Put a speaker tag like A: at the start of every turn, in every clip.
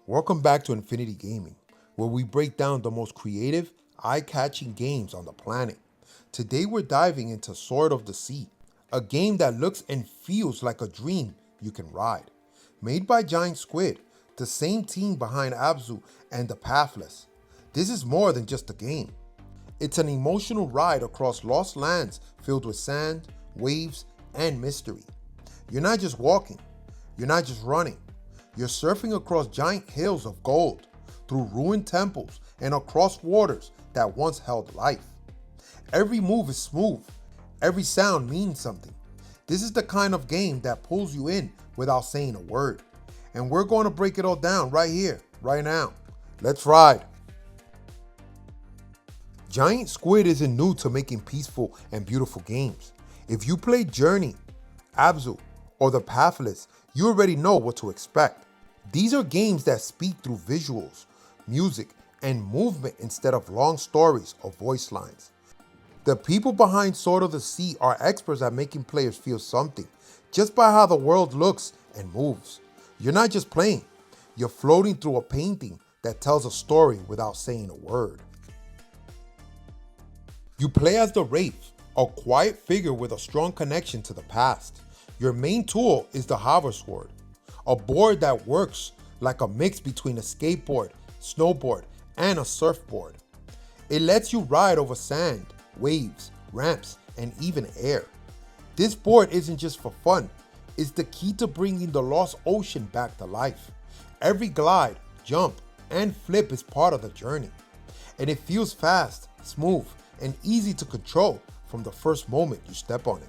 A: Welcome back to Infinity Gaming, where we break down the most creative, eye-catching games on the planet. Today we're diving into Sword of the Sea, a game that looks and feels like a dream you can ride. Made by Giant Squid, the same team behind ABZÜ and the Pathless. This is more than just a game. It's an emotional ride across lost lands filled with sand, waves, and mystery. You're not just walking, you're not just running. You're surfing across giant hills of gold, through ruined temples, and across waters that once held life. Every move is smooth, every sound means something. This is the kind of game that pulls you in without saying a word. And we're going to break it all down right here, right now. Let's ride. Giant Squid isn't new to making peaceful and beautiful games. If you played Journey, ABZÜ, or The Pathless, you already know what to expect. These are games that speak through visuals, music, and movement instead of long stories or voice lines. The people behind Sword of the Sea are experts at making players feel something, just by how the world looks and moves. You're not just playing, you're floating through a painting that tells a story without saying a word. You play as the Wraith, a quiet figure with a strong connection to the past. Your main tool is the Hoversword, a board that works like a mix between a skateboard, snowboard, and a surfboard. It lets you ride over sand, waves, ramps, and even air. This board isn't just for fun, it's the key to bringing the lost ocean back to life. Every glide, jump, and flip is part of the journey. And it feels fast, smooth, and easy to control from the first moment you step on it.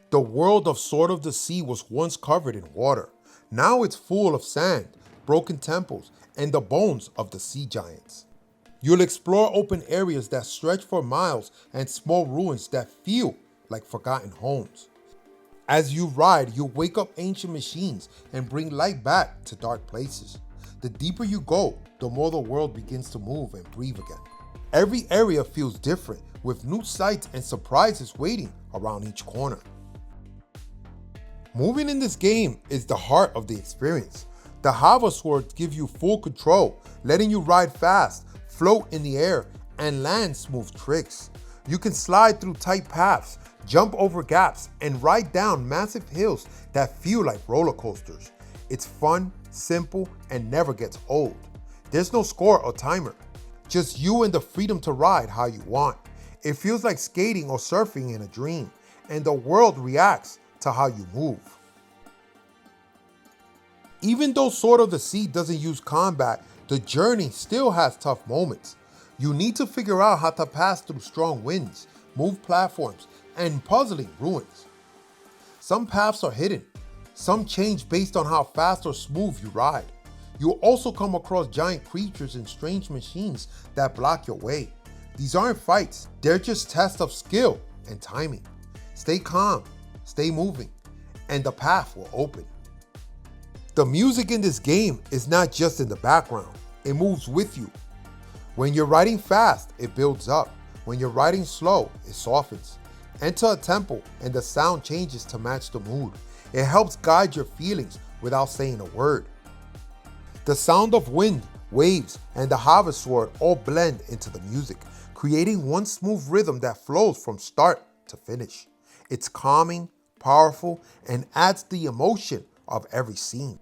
A: The world of Sword of the Sea was once covered in water. Now it's full of sand, broken temples, and the bones of the sea giants. You'll explore open areas that stretch for miles and small ruins that feel like forgotten homes. As you ride, you'll wake up ancient machines and bring light back to dark places. The deeper you go, the more the world begins to move and breathe again. Every area feels different, with new sights and surprises waiting around each corner. Moving in this game is the heart of the experience. The Hoversword gives you full control, letting you ride fast, float in the air, and land smooth tricks. You can slide through tight paths, jump over gaps, and ride down massive hills that feel like roller coasters. It's fun, simple, and never gets old. There's no score or timer, just you and the freedom to ride how you want. It feels like skating or surfing in a dream, and the world reacts to how you move. Even though Sword of the Sea doesn't use combat, the journey still has tough moments. You need to figure out how to pass through strong winds, move platforms, and puzzling ruins. Some paths are hidden, some change based on how fast or smooth you ride. You'll also come across giant creatures and strange machines that block your way. These aren't fights, they're just tests of skill and timing. Stay calm, stay moving, and the path will open. The music in this game is not just in the background, it moves with you. When you're riding fast, it builds up. When you're riding slow, it softens. Enter a tempo and the sound changes to match the mood. It helps guide your feelings without saying a word. The sound of wind, waves, and the Hoversword all blend into the music, creating one smooth rhythm that flows from start to finish. It's calming, powerful, and adds the emotion of every scene.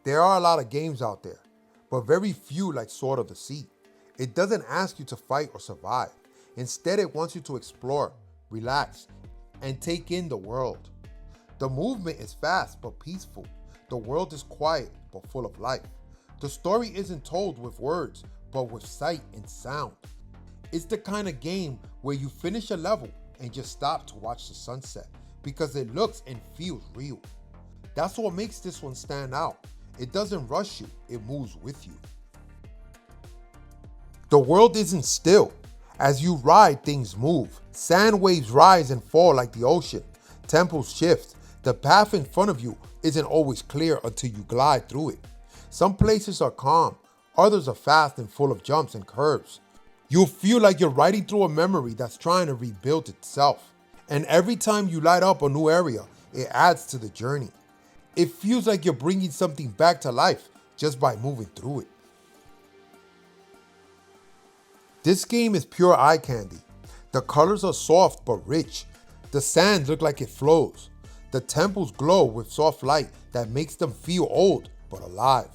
A: There are a lot of games out there, but very few like Sword of the Sea. It doesn't ask you to fight or survive. Instead, it wants you to explore, relax, and take in the world. The movement is fast but peaceful. The world is quiet but full of life. The story isn't told with words, but with sight and sound. It's the kind of game where you finish a level and just stop to watch the sunset because it looks and feels real. That's what makes this one stand out. It doesn't rush you, it moves with you. The world isn't still. As you ride, things move. Sand waves rise and fall like the ocean. Temples shift. The path in front of you isn't always clear until you glide through it. Some places are calm, others are fast and full of jumps and curves. You'll feel like you're riding through a memory that's trying to rebuild itself. And every time you light up a new area, it adds to the journey. It feels like you're bringing something back to life just by moving through it. This game is pure eye candy. The colors are soft but rich. The sands look like it flows. The temples glow with soft light that makes them feel old but alive.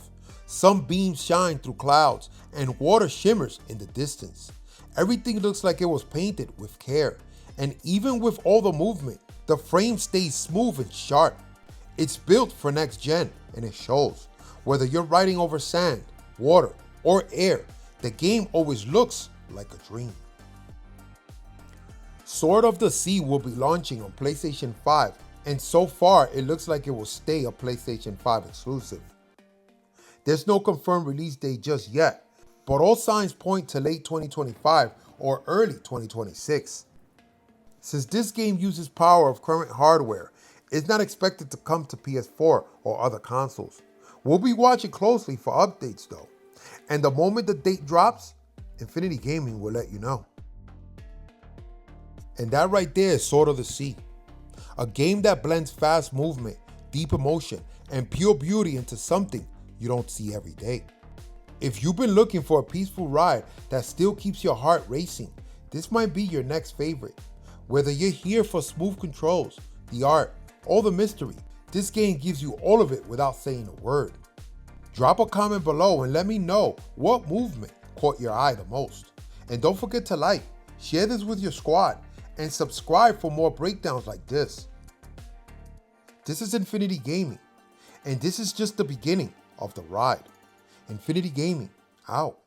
A: Some beams shine through clouds and water shimmers in the distance. Everything looks like it was painted with care. And even with all the movement, the frame stays smooth and sharp. It's built for next gen and it shows. Whether you're riding over sand, water, or air, the game always looks like a dream. Sword of the Sea will be launching on PlayStation 5, and so far it looks like it will stay a PlayStation 5 exclusive. There's no confirmed release date just yet, but all signs point to late 2025 or early 2026. Since this game uses power of current hardware, it's not expected to come to PS4 or other consoles. We'll be watching closely for updates though, and the moment the date drops, Infinity Gaming will let you know. And that right there is Sword of the Sea, a game that blends fast movement, deep emotion, and pure beauty into something you don't see every day. If you've been looking for a peaceful ride that still keeps your heart racing, this might be your next favorite. Whether you're here for smooth controls, the art, or the mystery, this game gives you all of it without saying a word. Drop a comment below and let me know what movement caught your eye the most. And don't forget to like, share this with your squad, and subscribe for more breakdowns like this. This is Infinity Gaming, and this is just the beginning of the ride. Infinity Gaming, out.